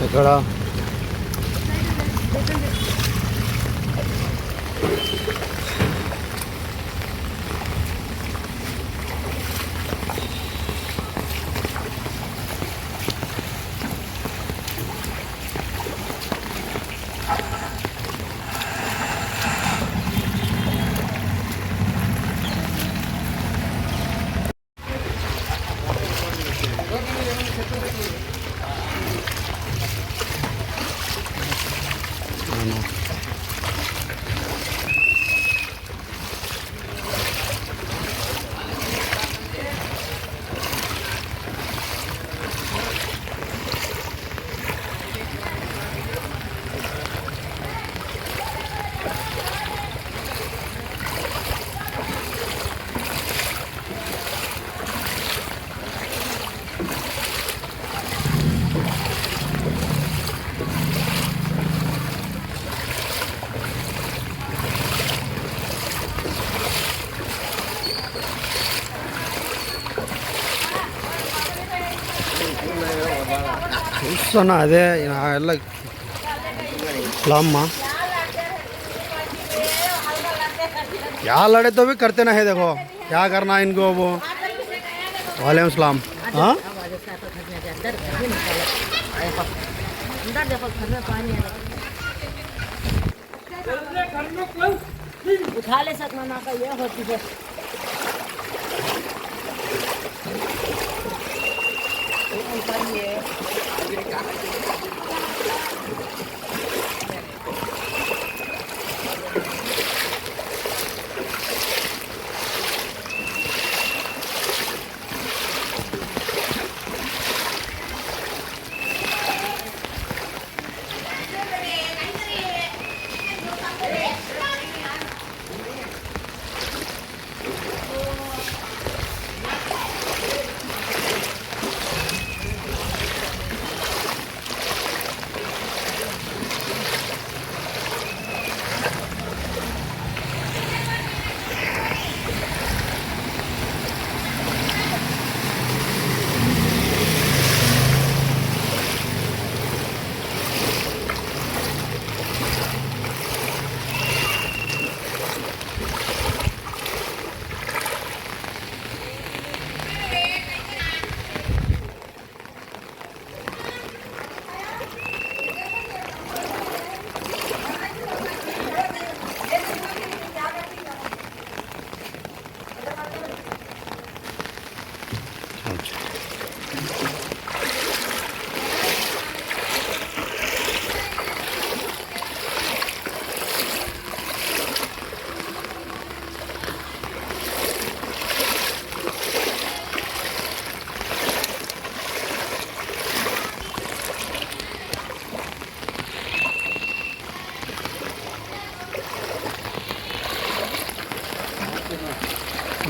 ఇక్కడ చూస్తున్నా అదే ಎಲ್ಲ इस्लाम क्या लड़े तो भी करते ना है। देखो क्या करना है इनको। वो वालेकुम सलाम। हाँ उठा ले सकना ना का ये होती है।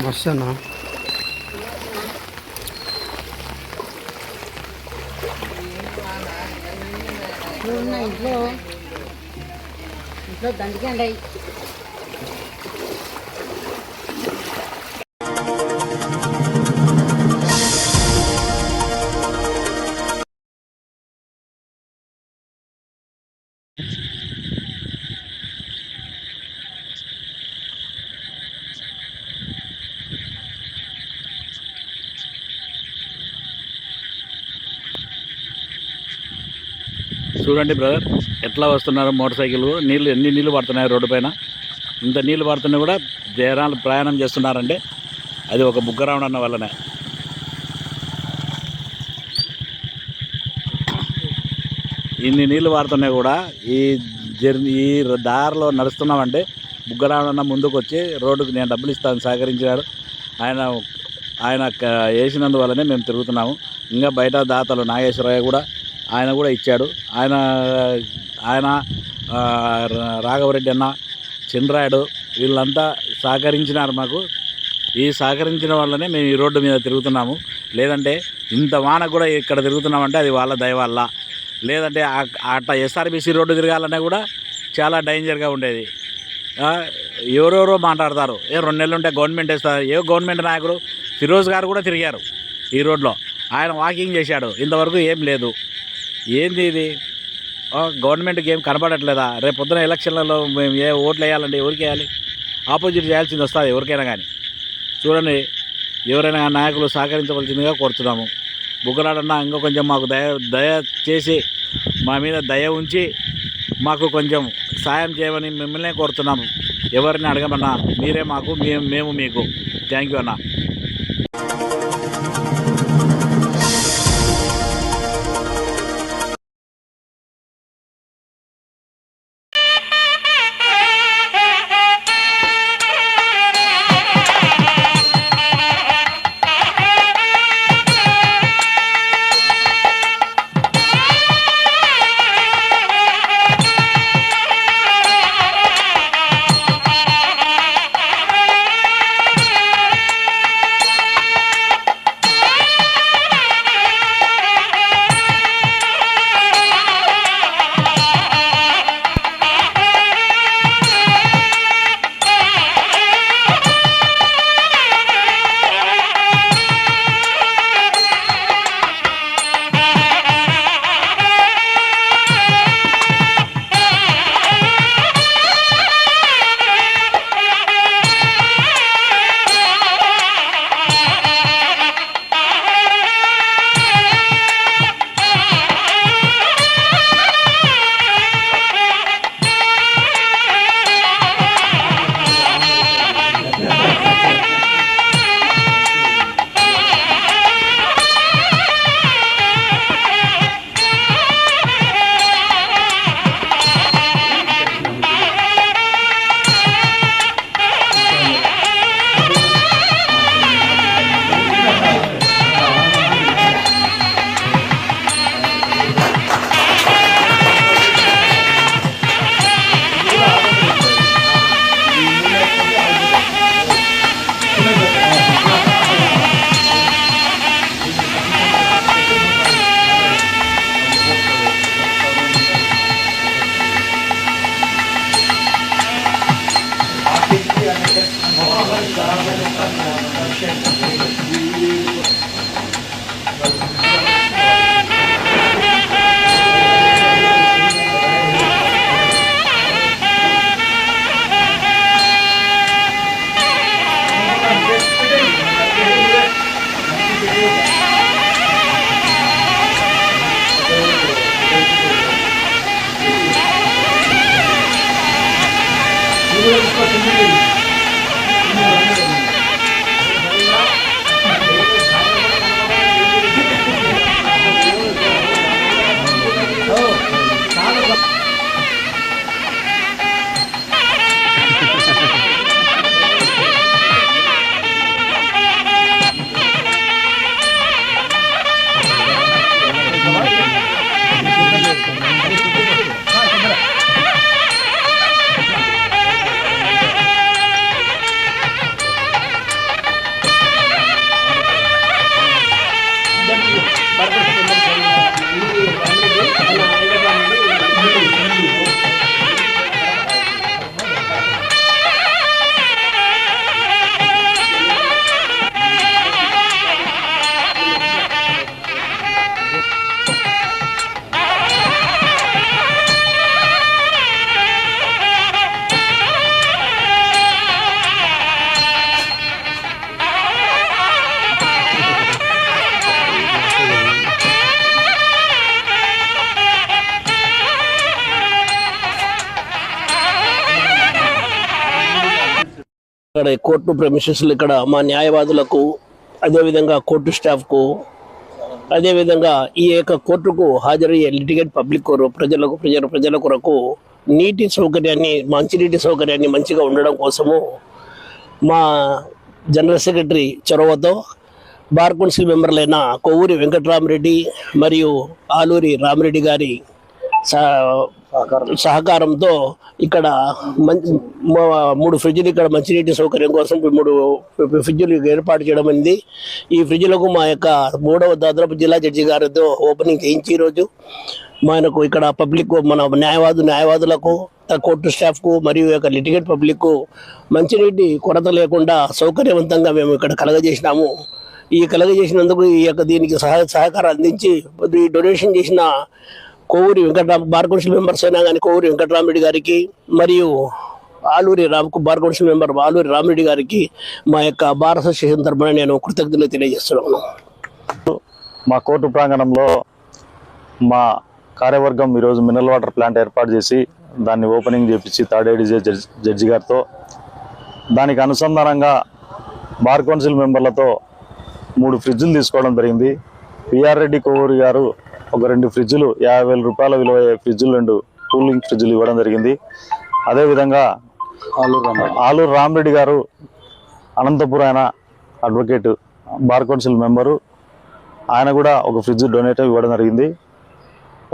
మస్తేనా ఇంట్లో దండికండి చూడండి బ్రదర్ ఎట్లా వస్తున్నారు మోటార్ సైకిల్ నీళ్ళు ఎన్ని నీళ్ళు పడుతున్నాయి రోడ్డు పైన. ఇంత నీళ్ళు పడుతున్నా కూడా జనాలు ప్రయాణం చేస్తున్నారంటే అది ఒక బుగ్గరావణ వల్లనే. ఇన్ని నీళ్ళు పడుతున్నాయి కూడా ఈ దారిలో నడుస్తున్నామంటే బుగ్గరావణ ముందుకు వచ్చి రోడ్డుకు నేను డబ్బులు ఇస్తాను సహకరించాడు. ఆయన వేసినందువల్లనే మేము తిరుగుతున్నాము. ఇంకా బయట దాతలు నాగేశ్వరయ్య కూడా ఆయన కూడా ఇచ్చాడు. ఆయన రాఘవరెడ్డి అన్న, చంద్రాయుడు వీళ్ళంతా సహకరించినారు మాకు. ఈ సహకరించిన వల్లనే మేము ఈ రోడ్డు మీద తిరుగుతున్నాము. లేదంటే ఇంత వాన కూడా ఇక్కడ తిరుగుతున్నామంటే అది వాళ్ళ దయ వల్ల. లేదంటే అట్లా ఎస్ఆర్బీసీ రోడ్డు తిరగాలన్నా కూడా చాలా డేంజర్గా ఉండేది. ఎవరెవరో మాట్లాడతారు, 2 నెలలు ఉంటే గవర్నమెంట్ వేస్తారు. గవర్నమెంట్ నాయకుడు ఫిరోజ్ గారు కూడా తిరిగారు ఈ రోడ్లో. ఆయన వాకింగ్ చేశాడు, ఇంతవరకు ఏం లేదు. ఏంది ఇది? గవర్నమెంట్కి ఏం కనపడట్లేదా? రేపు పొద్దున ఎలక్షన్లలో మేము ఓట్లు వేయాలంటే ఎవరికి వేయాలి? ఆపోజిట్ చేయాల్సింది వస్తుంది ఎవరికైనా కానీ. చూడండి, ఎవరైనా నాయకులు సహకరించవలసిందిగా కోరుతున్నాము. బుగ్గరాడన్న ఇంకా కొంచెం మాకు దయ చేసి మా మీద దయ ఉంచి మాకు కొంచెం సాయం చేయమని మిమ్మల్నే కోరుతున్నాము. ఎవరిని అడగమన్నా మీరే మాకు, మేము మీకు. థ్యాంక్ యూ అన్న. ఇక్కడ కోర్టు ప్రెమిసెస్లు ఇక్కడ మా న్యాయవాదులకు, అదేవిధంగా కోర్టు స్టాఫ్కు, అదేవిధంగా ఈ యొక్క కోర్టుకు హాజరయ్యే లిటిగేట్ పబ్లిక్ ప్రజల కొరకు నీటి సౌకర్యాన్ని, మంచినీటి సౌకర్యాన్ని మంచిగా ఉండడం కోసము మా జనరల్ సెక్రటరీ చొరవతో బార్ కౌన్సిల్ మెంబర్లైన కొవ్వూరి వెంకటరామరెడ్డి మరియు ఆలూరి రామరెడ్డి గారి సహకారంతో ఇక్కడ 3 ఫ్రిడ్జ్లు ఇక్కడ మంచినీటి సౌకర్యం కోసం 3 ఫ్రిడ్జ్లు ఏర్పాటు చేయడం అయింది. ఈ ఫ్రిడ్జ్లకు మా యొక్క 3వ దాదాపు జిల్లా జడ్జి గారితో ఓపెనింగ్ చేయించి ఈరోజు మనకు ఇక్కడ పబ్లిక్, మన న్యాయవాదులకు, కోర్టు స్టాఫ్కు మరియు యొక్క లిటిగేట్ పబ్లిక్కు మంచినీటి కొరత లేకుండా సౌకర్యవంతంగా మేము ఇక్కడ కలగజేసినాము. ఈ కలగజేసినందుకు ఈ యొక్క దీనికి సహకారం అందించి ఈ డొనేషన్ చేసిన Kovuri Venkatarama bar council members అయినా కానీ కోవూరి వెంకటరామరెడ్డి గారికి మరియు Aluri bar council member Aluri Rama Reddy గారికి మా యొక్క బార్ అసోసియేషన్ తరఫున నేను కృతజ్ఞతలు తెలియజేస్తున్నాను. మా కోర్టు ప్రాంగణంలో మా కార్యవర్గం ఈరోజు మినరల్ వాటర్ ప్లాంట్ ఏర్పాటు చేసి దాన్ని ఓపెనింగ్ చేపించి థర్డ్ ఏడీజే జడ్జి గారితో దానికి అనుసంధానంగా బార్ కౌన్సిల్ మెంబర్లతో 3 ఫ్రిడ్జులు తీసుకోవడం జరిగింది. పిఆర్ రెడ్డి కోవూరి గారు ఒక 2 ఫ్రిడ్జులు 50,000 రూపాయల విలువయ్యే ఫ్రిడ్జులు 2 కూలింగ్ ఫ్రిడ్జులు ఇవ్వడం జరిగింది. అదేవిధంగా ఆలూరు రామరెడ్డి గారు అనంతపురం ఆయన అడ్వకేట్ బార్ కౌన్సిల్ మెంబరు, ఆయన కూడా ఒక ఫ్రిడ్జ్ డొనేట్ ఇవ్వడం జరిగింది.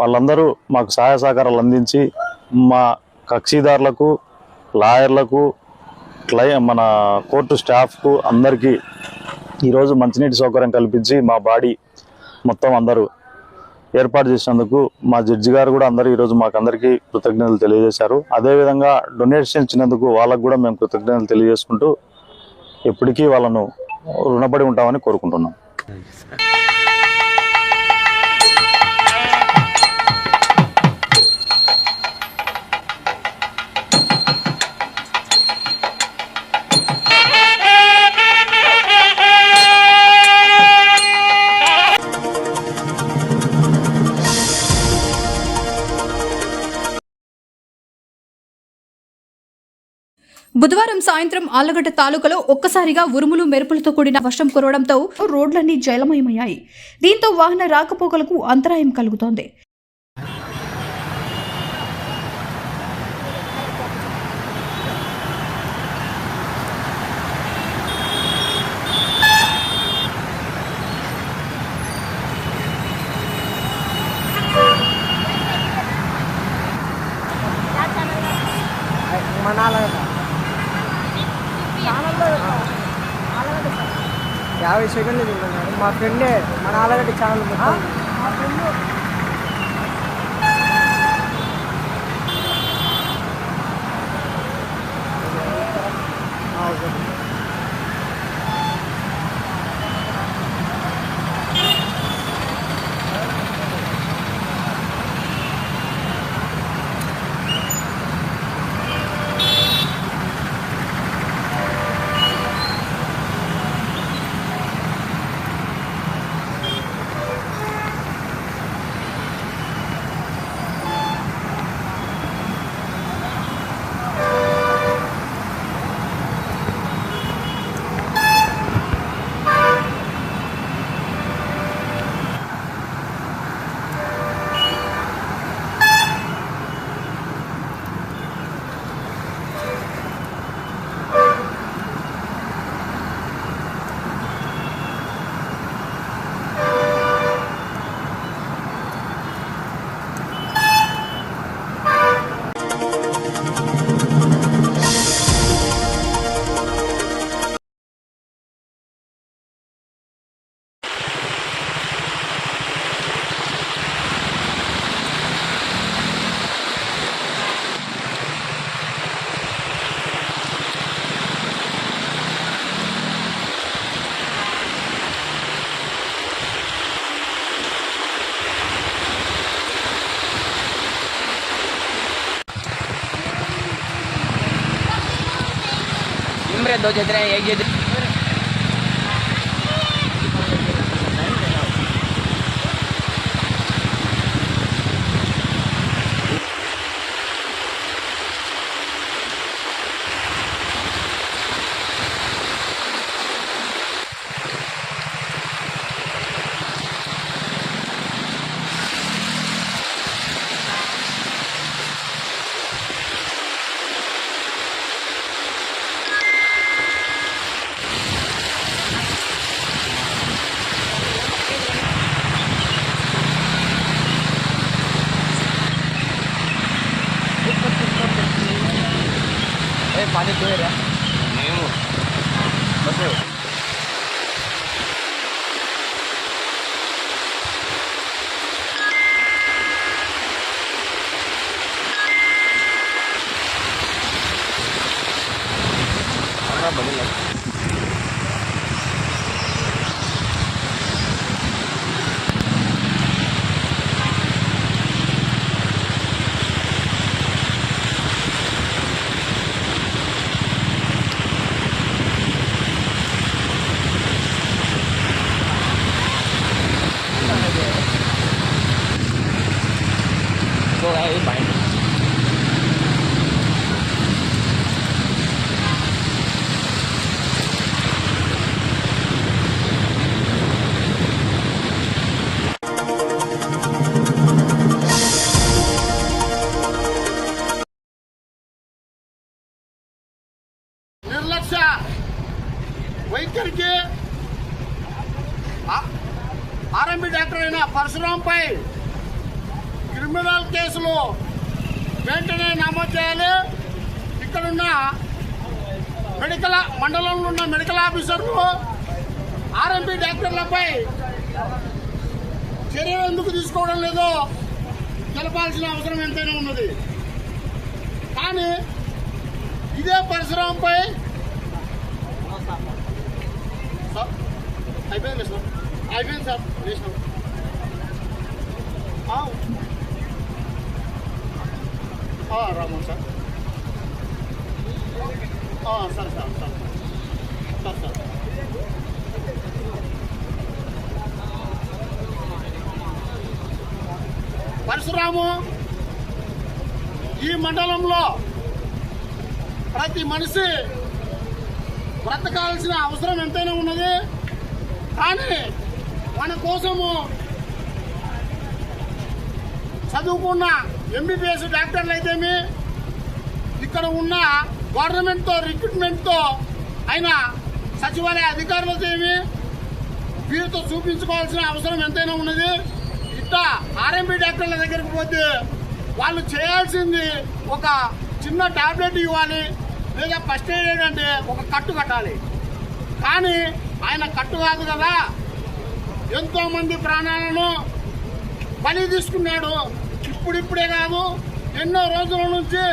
వాళ్ళందరూ మాకు సహాయ సహకారాలు అందించి మా కక్షిదారులకు, లాయర్లకు, మన కోర్టు స్టాఫ్కు అందరికీ ఈరోజు మంచినీటి సౌకర్యం కల్పించి మా బాడీ మొత్తం అందరూ ఏర్పాటు చేసినందుకు మా జడ్జి గారు కూడా ఈరోజు మాకు అందరికీ కృతజ్ఞతలు తెలియజేశారు. అదేవిధంగా డొనేషన్ ఇచ్చినందుకు వాళ్ళకు కూడా మేము కృతజ్ఞతలు తెలియజేసుకుంటూ ఎప్పటికీ వాళ్ళను రుణపడి ఉంటామని కోరుకుంటున్నాం. బుధవారం సాయంత్రం ఆళ్లగడ్డ తాలూకాలో ఒక్కసారిగా ఉరుములు మెరుపులతో కూడిన వర్షం కురవడంతో రోడ్లన్నీ జలమయమయ్యాయి. దీంతో వాహన రాకపోకలకు అంతరాయం కలుగుతోంది. యాభై సెకండ్లు తింటున్నాడు మా ఫ్రెండే మన ఆలగడ్డ ఛానల్ మొత్తం दो जतरे एक जतरे पानी दे रहा नहीं बस बड़ी हो गया ये बाइक నిర్లక్ష్య వైఖరికి ఆర్ఎంపీ డాక్టర్ అయిన పరశురాంపై క్రిమినల్ కేసులు వెంటనే నమోదు చేయాలి. ఇక్కడున్న మండలంలో ఉన్న మెడికల్ ఆఫీసర్లు ఆర్ఎంపీ డాక్టర్లపై చర్యలు ఎందుకు తీసుకోవడం లేదో తెలపాల్సిన అవసరం ఎంతైనా ఉన్నది. కానీ ఇదే పరశురాంపై అయిపోయింది సార్, అయిపోయింది సార్, చేసినాం. Raman sir, sir sir sir sir sir Parasuram ఈ మండలంలో ప్రతి మనిషి బ్రతకాల్సిన అవసరం ఎంతైనా ఉన్నది. కానీ మన కోసము చదువుకున్న ఎంబీబీఎస్ డాక్టర్లు అయితేమి, ఇక్కడ ఉన్న గవర్నమెంట్తో రిక్రూట్మెంట్తో అయిన సచివాలయ అధికారులతో ఏమి వీరితో చూపించుకోవాల్సిన అవసరం ఎంతైనా ఉన్నది. ఇట్లా ఆర్ఎంపీ డాక్టర్ల దగ్గరికి పోతే వాళ్ళు చేయాల్సింది ఒక చిన్న టాబ్లెట్ ఇవ్వాలి, లేదా ఫస్ట్ ఎయిడ్ అంటే ఒక కట్టు కట్టాలి. కానీ ఆయన కట్టు కాదు కదా, ఎంతో మంది ప్రాణాలను బలి తీసుకున్నాడు. ఇప్పుడిప్పుడే కాదు, ఎన్నో రోజుల నుంచి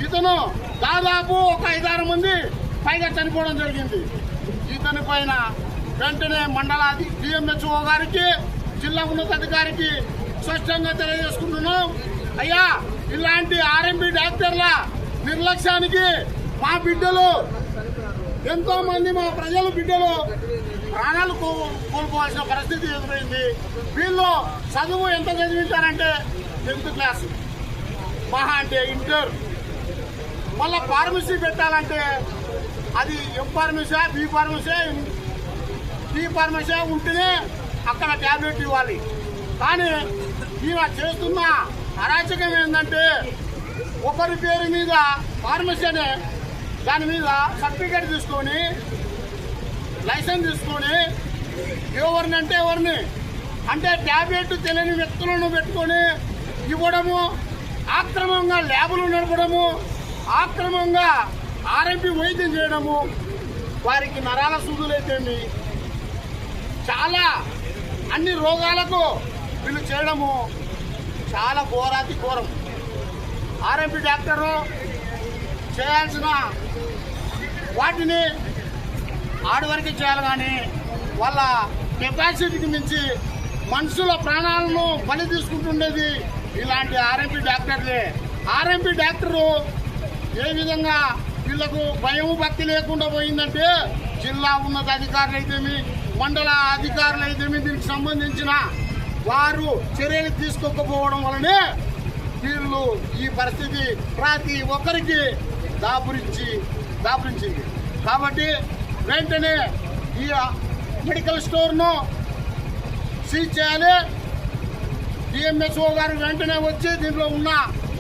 ఇతను దాదాపు ఒక 5-6 మంది పైగా చనిపోవడం జరిగింది. ఇతని పైన వెంటనే మండల డిఎంహెచ్ఓ గారికి, జిల్లా ఉన్నతాధికారికి స్పష్టంగా తెలియజేసుకుంటున్నాం. అయ్యా, ఇలాంటి ఆర్ఎంపీ డాక్టర్ల నిర్లక్ష్యానికి మా బిడ్డలు, ఎంతో మంది మా ప్రజలు బిడ్డలు ప్రాణాలు కోల్పోవాల్సిన పరిస్థితి ఎదురైంది. వీళ్ళు చదువు ఎంత చదివించారంటే 10th క్లాస్, మహా అంటే ఇంటర్. మళ్ళా ఫార్మసీ పెట్టాలంటే అది M pharmacy, B pharmacy, D pharmacy ఉంటేనే అక్కడ ట్యాబ్లెట్ ఇవ్వాలి. కానీ ఈయన చేస్తున్న అరాచకం ఏంటంటే ఒకరి పేరు మీద ఫార్మసీ అనే దాని మీద సర్టిఫికేట్ తీసుకొని, లైసెన్స్ తీసుకొని ఎవరిని అంటే ఎవరిని అంటే ట్యాబ్లెట్ తెలియని వ్యక్తులను పెట్టుకొని ఇవ్వడము, ఆక్రమంగా ల్యాబులు నడపడము, ఆక్రమంగా ఆర్ఎంపీ వైద్యం చేయడము, వారికి నరాల సూదులైతేమి చాలా అన్ని రోగాలకు వీళ్ళు చేయడము చాలా ఘోరాతి ఘోరం. ఆర్ఎంపీ డాక్టరు చేయాల్సిన వాటిని ఆడి వరకు చేయాలి, కానీ వాళ్ళ కెపాసిటీకి మించి మనుషుల ప్రాణాలను బలి తీసుకుంటుండేది ఇలాంటి ఆర్ఎంపీ డాక్టర్లే. ఆర్ఎంపీ డాక్టరు ఏ విధంగా వీళ్లకు భయం భక్తి లేకుండా పోయిందంటే, జిల్లా ఉన్నతాధికారులు అయితేమి, మండల అధికారులు అయితేమి దీనికి సంబంధించిన వారు చర్యలు తీసుకోకపోవడం వల్లనే వీళ్ళు ఈ పరిస్థితి ప్రతి ఒక్కరికి దాపురించింది. కాబట్టి వెంటనే ఈ మెడికల్ స్టోర్ను సీజ్ చేయాలి. డిఎంహెచ్ఓ గారు వెంటనే వచ్చి దీంట్లో ఉన్న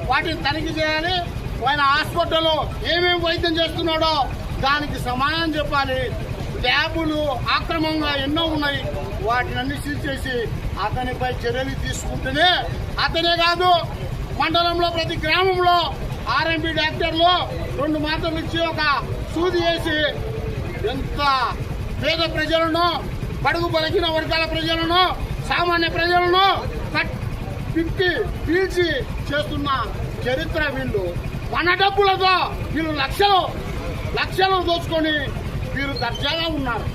వాటిని తనిఖీ చేయాలి. ఆయన హాస్పిటల్లో ఏమేమి వైద్యం చేస్తున్నాడో దానికి సమాధానం చెప్పాలి. ల్యాబులు ఆక్రమంగా ఎన్నో ఉన్నాయి, వాటిని అన్ని సీజ్ చేసి అతనిపై చర్యలు తీసుకుంటేనే, అతనే కాదు మండలంలో ప్రతి గ్రామంలో ఆర్ఎంపీ డాక్టర్లు 2 మాత్రలు ఇచ్చి ఒక సూది వేసి ఎంత పేద ప్రజలను, బడుగు బలహీన వర్గాల ప్రజలను, సామాన్య ప్రజలను పీల్చి చేస్తున్న చరిత్ర వీళ్ళు. మన డబ్బులతో వీళ్ళు లక్షలు దోచుకొని వీరు దర్జాగా ఉన్నారు.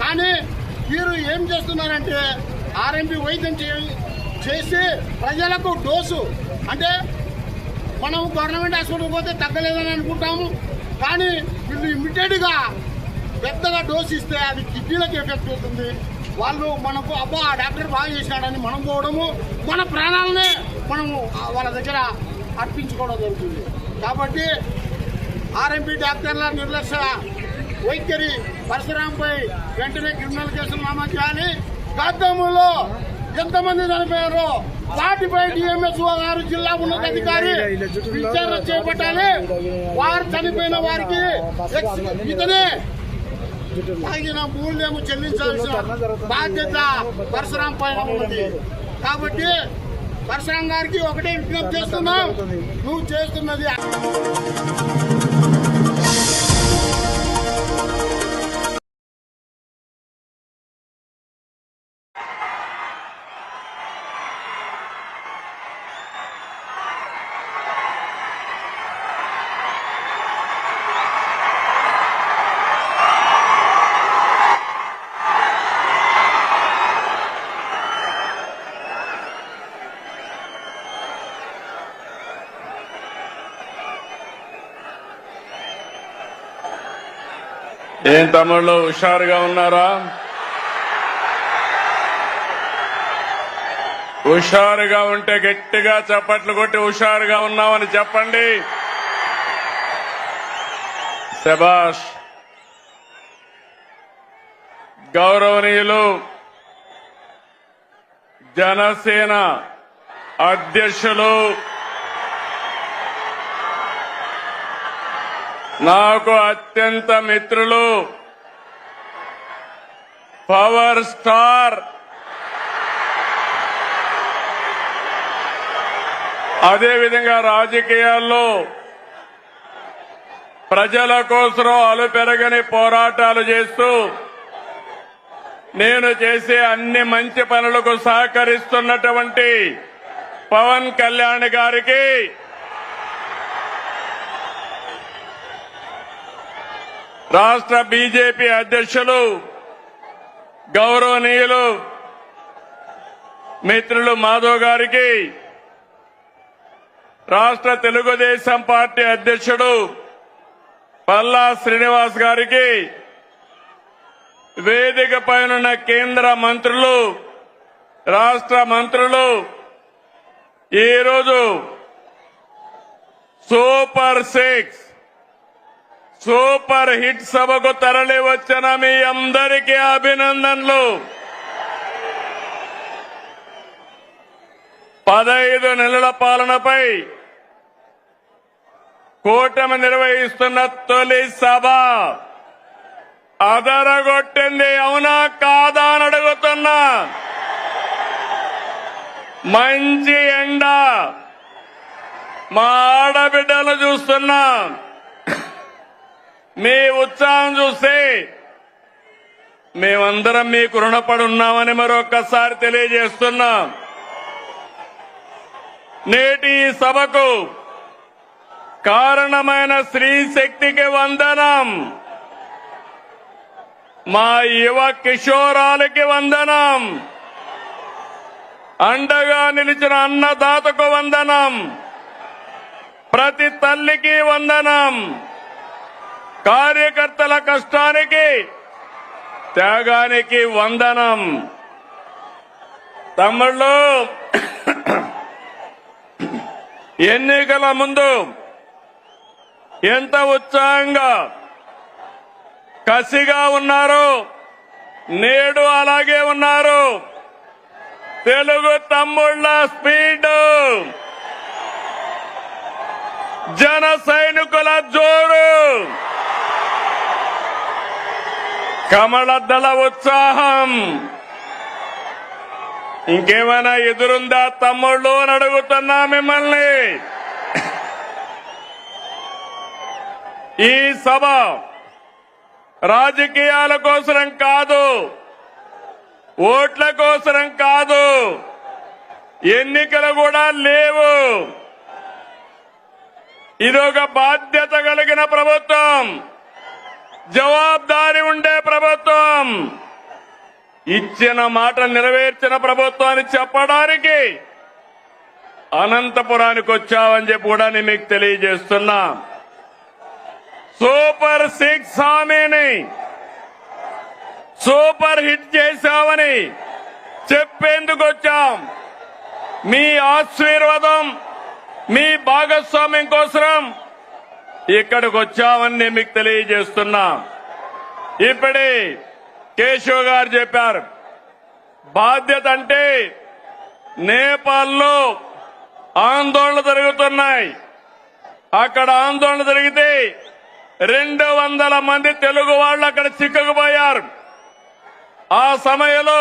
కానీ వీరు ఏం చేస్తున్నారంటే ఆర్ఎంపీ వైద్యం చేసి ప్రజలకు డోసు, అంటే మనం గవర్నమెంట్ హాస్పిటల్కి పోతే తగ్గలేదని అనుకుంటాము, కానీ వీళ్ళు ఇమ్మీడియట్గా పెద్దగా డోసు ఇస్తే అది కిడ్నీలకు ఎఫెక్ట్ అవుతుంది. వాళ్ళు మనకు అబ్బా ఆ డాక్టర్ బాగా చేసినాడని మనం పోవడము, మన ప్రాణాలనే మనము వాళ్ళ దగ్గర అర్పించుకోవడం జరుగుతుంది. కాబట్టి ఆర్ఎంపీ డాక్టర్ల నిర్లక్ష్య వైఖరి పరశురాంపై వెంటనే క్రిమినల్ కేసులు నమోదు చేయాలి. గతంలో ఎంతమంది చనిపోయారో వాటిపై డిఎంఎస్ఓ గారు జిల్లా ఉన్నతాధికారి విచారణ చేపట్టాలి. వారు చనిపోయిన వారికి ఇతనే తగిన మూల్యము చెల్లించాల్సిన బాధ్యత పరశురాం పైన ఉన్నది. కాబట్టి పరశురాం గారికి ఒకటే విజ్ఞప్తి చేస్తున్నాం, నువ్వు చేస్తున్నది ఏం తమ్ముళ్ళు హుషారుగా ఉన్నారా? హుషారుగా ఉంటే గట్టిగా చప్పట్లు కొట్టి హుషారుగా ఉన్నామని చెప్పండి. శభాష్. గౌరవనీయులు జనసేన అధ్యక్షులు నాకు అత్యంత మిత్రులు పవర్ స్టార్ అదేవిధంగా రాజకీయాల్లో ప్రజల కోసం అలుపెరగని పోరాటాలు చేస్తూ నేను చేసే అన్ని మంచి పనులకు సహకరిస్తున్నటువంటి పవన్ కళ్యాణ్ గారికి రాష్ట్ర బీజేపీ అధ్యక్షులు గౌరవనీయులు మిత్రులు మాధవ్ గారికి, రాష్ట్ర తెలుగుదేశం పార్టీ అధ్యక్షుడు పల్లా శ్రీనివాస్ గారికి, వేదిక పైనున్న కేంద్ర మంత్రులు, రాష్ట్ర మంత్రులు, ఈరోజు సూపర్ హిట్ సభకు తరలి వచ్చిన మీ అందరికీ అభినందనలు. 15 నెలల పాలనపై కూటమి నిర్వహిస్తున్న తొలి సభ అదరగొట్టింది. అవునా కాదా అని అడుగుతున్నా. మంచి ఎండ, మా ఆడబిడ్డలు చూస్తున్నా. మీ ఉత్సాహం చూస్తే మేమందరం మీకు రుణపడి ఉన్నామని మరొక్కసారి తెలియజేస్తున్నాం. నేటి ఈ సభకు కారణమైన స్త్రీ శక్తికి వందనం, మా యువ కిషోరాలకి వందనం, అండగా నిలిచిన అన్నదాతకు వందనం, ప్రతి తల్లికి వందనం, కార్యకర్తల కష్టానికి త్యాగానికి వందనం. తమ్ముళ్ళు, ఎన్నికల ముందు ఎంత ఉత్సాహంగా కసిగా ఉన్నారు, నేడు అలాగే ఉన్నారు. తెలుగు తమ్ముళ్ళ స్పీడ్, జన సైనికుల జోరు, కమలదళ ఉత్సాహం ఇంకేమైనా ఎదురుందా తమ్ముళ్ళు అని అడుగుతున్నా మిమ్మల్ని. ఈ సభ రాజకీయాల కోసరం కాదు, ఓట్ల కోసరం కాదు, ఎన్నికలు కూడా లేవు. ఇదొక బాధ్యత కలిగిన ప్రభుత్వం, జవాబుదారీ ఉండే ప్రభుత్వం, ఇచ్చిన మాట నెరవేర్చిన ప్రభుత్వాన్ని చెప్పడానికి అనంతపురానికి వచ్చావని చెప్పి కూడా నేను మీకు తెలియజేస్తున్నా. సూపర్ 6 హామీని సూపర్ హిట్ చేశామని చెప్పేందుకు వచ్చాం. మీ ఆశీర్వాదం, మీ భాగస్వామ్యం కోసం ఇక్కడికి వచ్చామని మీకు తెలియజేస్తున్నా. ఇప్పుడే కేశవ్ గారు చెప్పారు, బాధ్యత అంటే నేపాల్లో ఆందోళన జరుగుతున్నాయి. అక్కడ ఆందోళన జరిగితే 200 మంది తెలుగు వాళ్ళు అక్కడ చిక్కుకుపోయారు. ఆ సమయంలో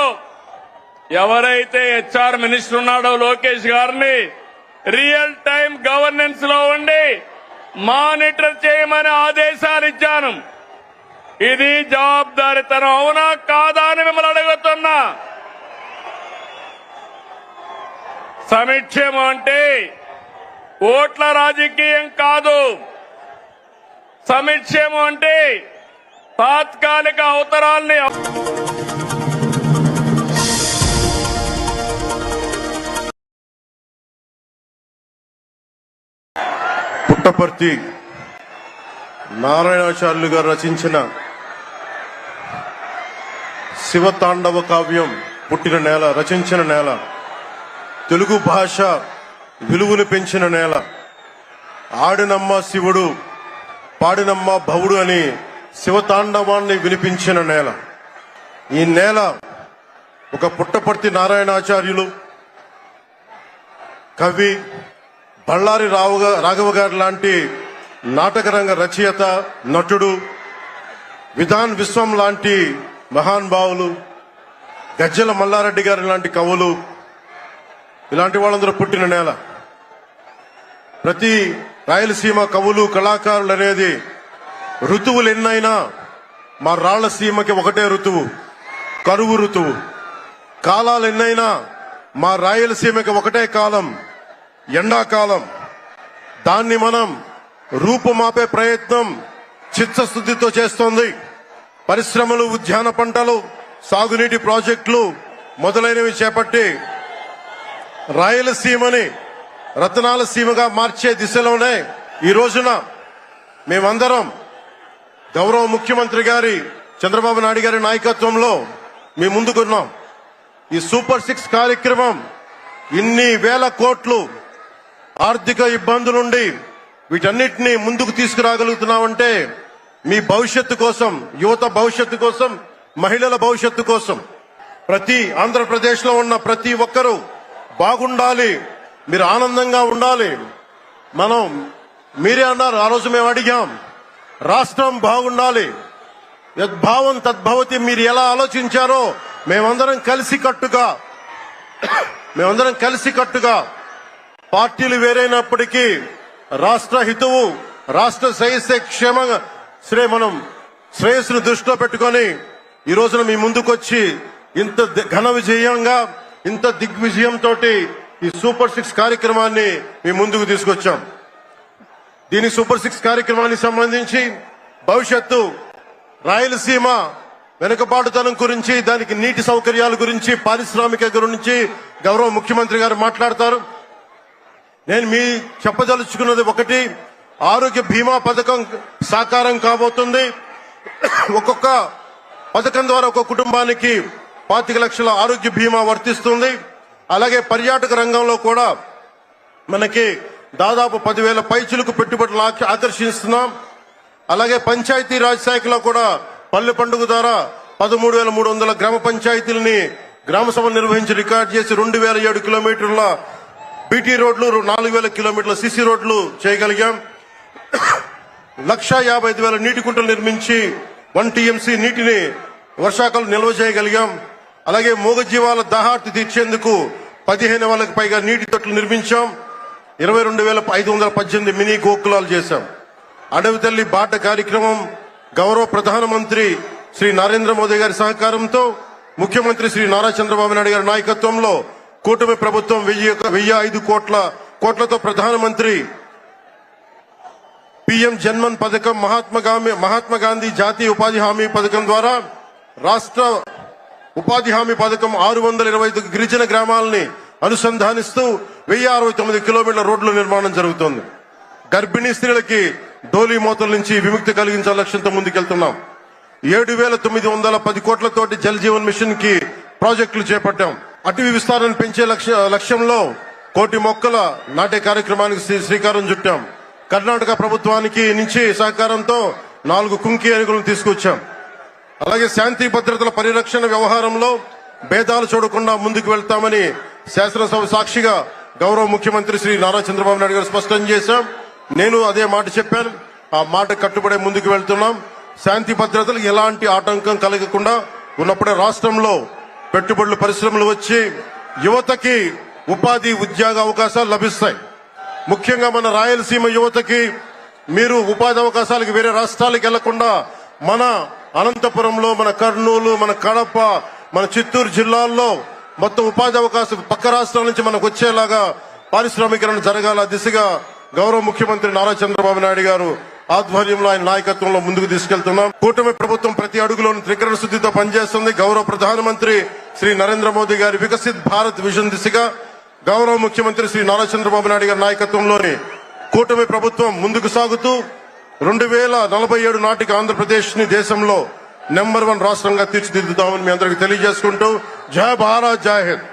ఎవరైతే హెచ్ఆర్ మినిస్టర్ ఉన్నాడో లోకేష్ గారిని రియల్ టైం గవర్నెన్స్ లో ఉండి మానిటర్ చేయమని ఆదేశాలు ఇచ్చాను. ఇది జవాబుదారీతనం అవునా కాదా అని మిమ్మల్ని అడుగుతున్నా. సంక్షేమం అంటే ఓట్ల రాజకీయం కాదు. సంక్షేమం అంటే తాత్కాలిక అవసరాల్ని పుట్టపర్తి నారాయణాచార్యులు గారు రచించిన శివతాండవ కావ్యం పుట్టిన నేల, రచించిన నేల, తెలుగు భాష విలువను పెంచిన నేల, ఆడినమ్మ శివుడు పాడినమ్మ భవుడు అని శివతాండవాన్ని వినిపించిన నేల. ఈ నేల ఒక పుట్టపర్తి నారాయణాచార్యులు, కవి బళ్ళారి రాఘవ గారు లాంటి నాటకరంగ రచయిత, నటుడు, విధాన్ విశ్వం లాంటి మహానుభావులు, గజ్జల మల్లారెడ్డి గారు లాంటి కవులు, ఇలాంటి వాళ్ళందరూ పుట్టిన నేల. ప్రతి రాయలసీమ కవులు కళాకారులు అనేది ఋతువులు ఎన్నైనా మా రాళ్లసీమకి ఒకటే ఋతువు, కరువు ఋతువు. కాలాలు ఎన్నైనా మా రాయలసీమకి ఒకటే కాలం, ఎండాకాలం. దాన్ని మనం రూపుమాపే ప్రయత్నం చిత్తశుద్ధితో చేస్తోంది. పరిశ్రమలు, ఉద్యాన పంటలు, సాగునీటి ప్రాజెక్టులు మొదలైనవి చేపట్టి రాయలసీమని రతనాల సీమగా మార్చే దిశలోనే ఈ రోజున మేమందరం గౌరవ ముఖ్యమంత్రి గారి చంద్రబాబు నాయుడు గారి నాయకత్వంలో మీ ముందుకున్నాం. ఈ సూపర్ 6 కార్యక్రమం ఇన్ని వేల కోట్లు ఆర్థిక ఇబ్బందుల నుండి వీటన్నిటినీ ముందుకు తీసుకురాగలుగుతున్నామంటే మీ భవిష్యత్తు కోసం, యువత భవిష్యత్తు కోసం, మహిళల భవిష్యత్తు కోసం, ప్రతి ఆంధ్రప్రదేశ్ లో ఉన్న ప్రతి ఒక్కరూ బాగుండాలి, మీరు ఆనందంగా ఉండాలి. మీరే అన్నారు, ఆ రోజు మేము అడిగాం, రాష్ట్రం బాగుండాలి, యద్భావం తద్భవతి. మీరు ఎలా ఆలోచించారో మేమందరం కలిసికట్టుగా పార్టీలు వేరైనప్పటికీ రాష్ట్ర హితువు, రాష్ట్ర శ్రేయస్సును దృష్టిలో పెట్టుకొని ఈ రోజున మీ ముందుకొచ్చి ఇంత ఘన విజయంగా, ఇంత దిగ్విజయంతో ఈ సూపర్ 6 కార్యక్రమాన్ని మీ ముందుకు తీసుకొచ్చాం. దీని సూపర్ 6 కార్యక్రమానికి సంబంధించి భవిష్యత్తు రాయలసీమ వెనుకబాటుతనం గురించి, దానికి నీటి సౌకర్యాల గురించి, పారిశ్రామిక గురించి గౌరవ ముఖ్యమంత్రి గారు మాట్లాడతారు. నేను మీ చెప్పదలుచుకున్నది ఒకటి, ఆరోగ్య బీమా పథకం సాకారం కాబోతుంది. ఒక్కొక్క పథకం ద్వారా ఒక కుటుంబానికి 25 లక్షల ఆరోగ్య బీమా వర్తిస్తుంది. అలాగే పర్యాటక రంగంలో కూడా మనకి దాదాపు 10,000 పైచులకు పెట్టుబడులు ఆకర్షిస్తున్నాం. అలాగే పంచాయతీ రాజ్ శాఖలో కూడా పల్లె పండుగ ద్వారా 13,300 గ్రామ పంచాయతీలని గ్రామ సభలు నిర్వహించి రికార్డు చేసి 2,007 కిలోమీటర్ల బీటీ రోడ్లు, 4,000 కిలోమీటర్ల సిసి రోడ్లు చేయగలిగాం. 1,55,000 నీటి కుంటలు నిర్మించి 1 టీఎంసీ నీటిని వర్షాకాలం నిల్వ చేయగలిగాం. అలాగే మూగజీవాల దాహార్తి తీర్చేందుకు 15,000కు పైగా నీటి తొట్లు నిర్మించాం. 22,518 మినీ గోకులాలు చేశాం. అడవి తల్లి బాట కార్యక్రమం గౌరవ ప్రధానమంత్రి శ్రీ నరేంద్ర మోదీ గారి సహకారంతో, ముఖ్యమంత్రి శ్రీ నారా చంద్రబాబు నాయుడు గారి నాయకత్వంలో కూటమి ప్రభుత్వం 1,005 కోట్లతో ప్రధానమంత్రి పిఎం జన్మన్ పథకం, మహాత్మా గాంధీ జాతీయ ఉపాధి హామీ పథకం ద్వారా రాష్ట్ర ఉపాధి హామీ పథకం 625 గిరిజన గ్రామాలని అనుసంధానిస్తూ 1,069 కిలోమీటర్ల రోడ్ల నిర్మాణం జరుగుతోంది. గర్భిణీ స్త్రీలకి డోలీ మోతల నుంచి విముక్తి కలిగించాల లక్ష్యంతో ముందుకెళ్తున్నాం. 7,910 కోట్లతోటి జల్ జీవన్ మిషన్ కి ప్రాజెక్టులు చేపట్టాం. అటవీ విస్తారాన్ని పెంచే లక్ష్యంలో 1 కోటి మొక్కల నాటే కార్యక్రమానికి శ్రీకారం చుట్టాం. కర్ణాటక ప్రభుత్వానికి నుంచి సహకారంతో 4 కుంకి ఏనుగులను తీసుకొచ్చాం. అలాగే శాంతి భద్రతల పరిరక్షణ వ్యవహారంలో భేదాలు చూడకుండా ముందుకు వెళ్తామని శాసనసభ సాక్షిగా గౌరవ ముఖ్యమంత్రి శ్రీ నారా చంద్రబాబు నాయుడు గారు స్పష్టం చేశాం. నేను అదే మాట చెప్పాను. ఆ మాట కట్టుబడే ముందుకు వెళ్తున్నాం. శాంతి భద్రతలకు ఎలాంటి ఆటంకం కలగకుండా ఉన్నప్పుడే రాష్ట్రంలో పెట్టుబడులు పరిశ్రమలు వచ్చి యువతకి ఉపాధి ఉద్యోగ అవకాశాలు లభిస్తాయి. ముఖ్యంగా మన రాయలసీమ యువతకి మీరు ఉపాధి అవకాశాలకు వేరే రాష్ట్రాలకు వెళ్లకుండా మన అనంతపురంలో, మన కర్నూలు, మన కడప, మన చిత్తూరు జిల్లాల్లో మొత్తం ఉపాధి అవకాశం పక్క రాష్ట్రాల నుంచి మనకు వచ్చేలాగా పారిశ్రామికరణ జరగాల దిశగా గౌరవ ముఖ్యమంత్రి నారా చంద్రబాబు నాయుడు గారు ఆధ్వర్యంలో ఆయన నాయకత్వంలో ముందుకు తీసుకెళ్తున్నాం. కూటమి ప్రభుత్వం ప్రతి అడుగులోని త్రికరణ శుద్ధితో పనిచేస్తుంది. గౌరవ ప్రధానమంత్రి శ్రీ నరేంద్ర మోదీ గారి వికసిత్ భారత్ విజన్ దిశగా గౌరవ ముఖ్యమంత్రి శ్రీ నారా చంద్రబాబు నాయుడు గారి నాయకత్వంలోని కూటమి ప్రభుత్వం ముందుకు సాగుతూ 2047 నాటికి ఆంధ్రప్రదేశ్ ని దేశంలో నెంబర్ 1 రాష్ట్రంగా తీర్చిదిద్దుతామని మీ అందరికీ తెలియజేసుకుంటూ జై భారత్, జై హింద్.